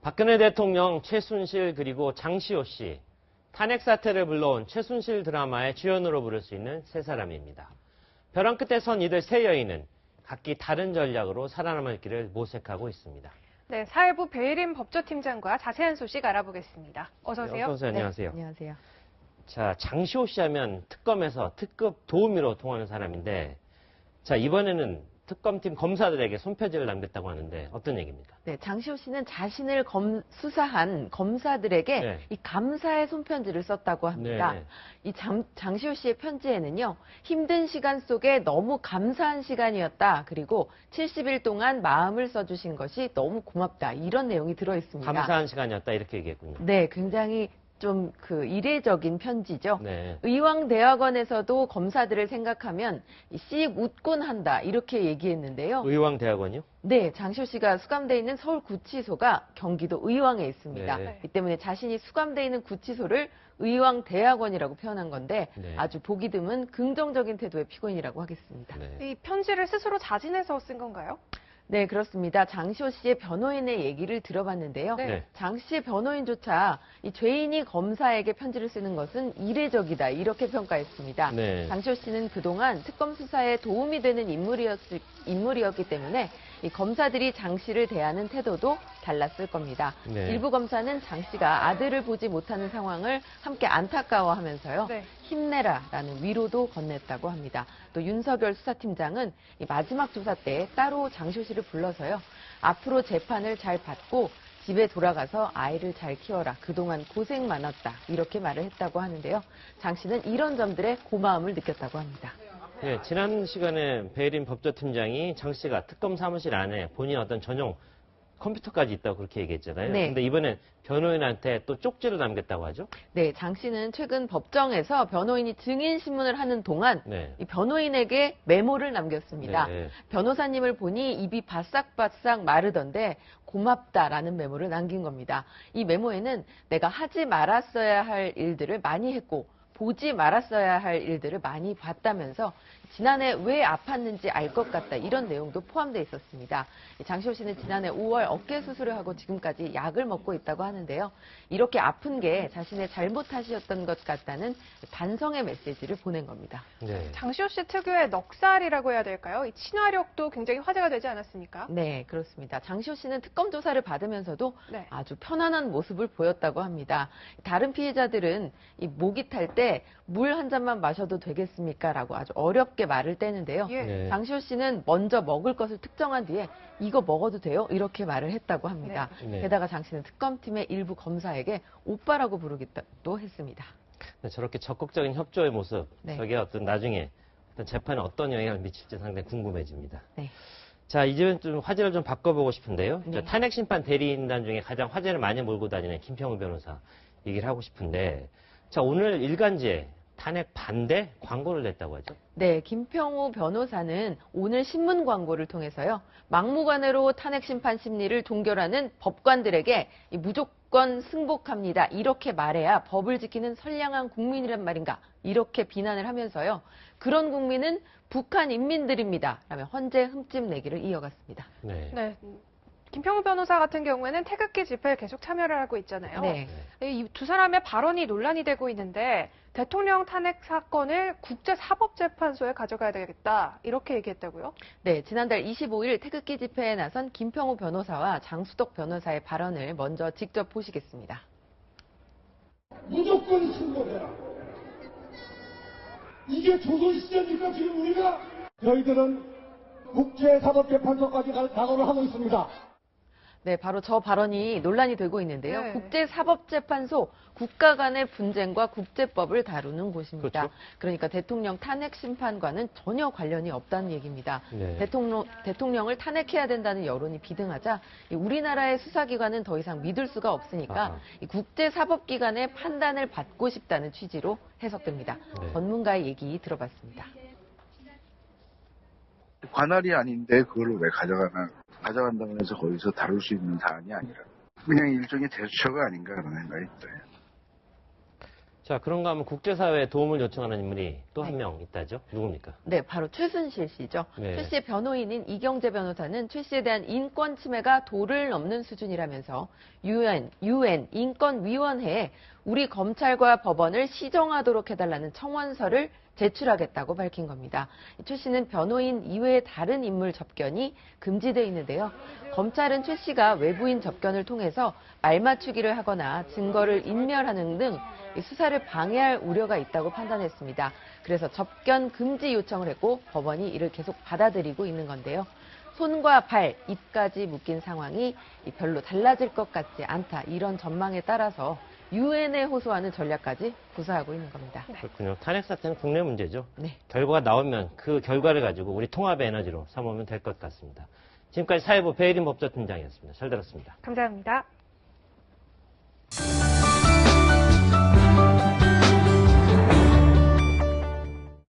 박근혜 대통령, 최순실 그리고 장시호 씨. 탄핵 사태를 불러온 최순실 드라마의 주연으로 부를 수 있는 세 사람입니다. 벼랑 끝에 선 이들 세 여인은 각기 다른 전략으로 살아남을 길을 모색하고 있습니다. 네, 사회부 배혜림 법조팀장과 자세한 소식 알아보겠습니다. 어서 오세요. 어서 오세요. 안녕하세요. 네, 안녕하세요. 자, 장시호 씨 하면 특검에서 특급 도우미로 통하는 사람인데, 자, 이번에는 특검팀 검사들에게 손편지를 남겼다고 하는데 어떤 얘기입니까? 네, 장시호 씨는 자신을 수사한 검사들에게 네. 이 감사의 손편지를 썼다고 합니다. 네. 이 장시호 씨의 편지에는요, 힘든 시간 속에 너무 감사한 시간이었다. 그리고 70일 동안 마음을 써주신 것이 너무 고맙다. 이런 내용이 들어 있습니다. 감사한 시간이었다 이렇게 얘기했군요. 네, 굉장히 좀 이례적인 편지죠. 네. 의왕대학원에서도 검사들을 생각하면 씩 웃곤 한다 이렇게 얘기했는데요. 의왕대학원이요? 네, 장시호 씨가 수감돼 있는 서울구치소가 경기도 의왕에 있습니다. 네. 이 때문에 자신이 수감돼 있는 구치소를 의왕대학원이라고 표현한 건데 네. 아주 보기 드문 긍정적인 태도의 피고인이라고 하겠습니다. 네. 이 편지를 스스로 자진해서 쓴 건가요? 네, 그렇습니다. 장시호 씨의 변호인의 얘기를 들어봤는데요. 네. 장 씨의 변호인조차 이 죄인이 검사에게 편지를 쓰는 것은 이례적이다 이렇게 평가했습니다. 네. 장시호 씨는 그동안 특검 수사에 도움이 되는 인물이었기 때문에 이 검사들이 장 씨를 대하는 태도도 달랐을 겁니다. 네. 일부 검사는 장 씨가 아들을 보지 못하는 상황을 함께 안타까워하면서요. 네. 힘내라라는 위로도 건넸다고 합니다. 또 윤석열 수사팀장은 이 마지막 조사 때 따로 장시호 씨를 불러서요. 앞으로 재판을 잘 받고 집에 돌아가서 아이를 잘 키워라. 그동안 고생 많았다. 이렇게 말을 했다고 하는데요. 장 씨는 이런 점들에 고마움을 느꼈다고 합니다. 네, 지난 시간에 배혜림 법조팀장이 장 씨가 특검 사무실 안에 본인 어떤 전용 컴퓨터까지 있다고 그렇게 얘기했잖아요. 네. 근데 이번엔 변호인한테 또 쪽지를 남겼다고 하죠? 네, 장 씨는 최근 법정에서 변호인이 증인 신문을 하는 동안 네. 이 변호인에게 메모를 남겼습니다. 네. 변호사님을 보니 입이 바싹바싹 마르던데 고맙다라는 메모를 남긴 겁니다. 이 메모에는 내가 하지 말았어야 할 일들을 많이 했고 보지 말았어야 할 일들을 많이 봤다면서 지난해 왜 아팠는지 알 것 같다 이런 내용도 포함되어 있었습니다. 장시호 씨는 지난해 5월 어깨 수술을 하고 지금까지 약을 먹고 있다고 하는데요. 이렇게 아픈 게 자신의 잘못 탓이었던 것 같다는 반성의 메시지를 보낸 겁니다. 네. 장시호 씨 특유의 넉살이라고 해야 될까요? 이 친화력도 굉장히 화제가 되지 않았습니까? 네, 그렇습니다. 장시호 씨는 특검 조사를 받으면서도 네. 아주 편안한 모습을 보였다고 합니다. 다른 피해자들은 이 목이 탈 때 물 한 잔만 마셔도 되겠습니까? 라고 아주 어렵게 말을 떼는데요. 예. 네. 장시호 씨는 먼저 먹을 것을 특정한 뒤에 이거 먹어도 돼요? 이렇게 말을 했다고 합니다. 네. 게다가 장 씨는 특검팀의 일부 검사에게 오빠라고 부르기도 했습니다. 네, 저렇게 적극적인 협조의 모습, 네. 저게 어떤 나중에 어떤 재판에 어떤 영향을 미칠지 상당히 궁금해집니다. 네. 자, 이제는 좀 화제를 좀 바꿔보고 싶은데요. 네. 저 탄핵 심판 대리인단 중에 가장 화제를 많이 몰고 다니는 김평우 변호사 얘기를 하고 싶은데, 자, 오늘 일간지에 탄핵 반대 광고를 냈다고 하죠. 네, 김평우 변호사는 오늘 신문 광고를 통해서요. 막무가내로 탄핵 심판 심리를 종결하는 법관들에게 무조건 승복합니다. 이렇게 말해야 법을 지키는 선량한 국민이란 말인가. 이렇게 비난을 하면서요. 그런 국민은 북한 인민들입니다. 라며 헌재 흠집 내기를 이어갔습니다. 네. 네. 김평우 변호사 같은 경우에는 태극기 집회에 계속 참여를 하고 있잖아요. 네. 이 두 사람의 발언이 논란이 되고 있는데 대통령 탄핵 사건을 국제사법재판소에 가져가야 되겠다 이렇게 얘기했다고요? 네, 지난달 25일 태극기 집회에 나선 김평우 변호사와 장수덕 변호사의 발언을 먼저 직접 보시겠습니다. 무조건 승복해라. 이게 조선시대입니까? 지금 우리가? 저희들은 국제사법재판소까지 갈 각오를 하고 있습니다. 네, 바로 저 발언이 논란이 되고 있는데요. 네. 국제사법재판소, 국가 간의 분쟁과 국제법을 다루는 곳입니다. 그렇죠. 그러니까 대통령 탄핵 심판과는 전혀 관련이 없다는 얘기입니다. 네. 대통령을 탄핵해야 된다는 여론이 비등하자 우리나라의 수사기관은 더 이상 믿을 수가 없으니까 아하. 이 국제사법기관의 판단을 받고 싶다는 취지로 해석됩니다. 네. 전문가의 얘기 들어봤습니다. 관할이 아닌데 그걸 왜 가져간다고 해서 거기서 다룰 수 있는 사안이 아니라 그냥 일종의 제스처가 아닌가 그런 생각이 들어요. 자, 그런가 하면 국제사회에 도움을 요청하는 인물이 또 한 네. 명 있다죠? 누굽니까? 네, 바로 최순실 씨죠. 네. 최 씨의 변호인인 이경재 변호사는 최 씨에 대한 인권 침해가 도를 넘는 수준이라면서 UN 인권위원회에 우리 검찰과 법원을 시정하도록 해달라는 청원서를 제출하겠다고 밝힌 겁니다. 최 씨는 변호인 이외의 다른 인물 접견이 금지되어 있는데요. 검찰은 최 씨가 외부인 접견을 통해서 말맞추기를 하거나 증거를 인멸하는 등 수사를 방해할 우려가 있다고 판단했습니다. 그래서 접견 금지 요청을 했고 법원이 이를 계속 받아들이고 있는 건데요. 손과 발, 입까지 묶인 상황이 별로 달라질 것 같지 않다. 이런 전망에 따라서 유엔에 호소하는 전략까지 구사하고 있는 겁니다. 그렇군요. 탄핵 사태는 국내 문제죠. 네. 결과가 나오면 그 결과를 가지고 우리 통합의 에너지로 삼으면 될 것 같습니다. 지금까지 사회부 배혜린 법조팀장이었습니다. 잘 들었습니다. 감사합니다.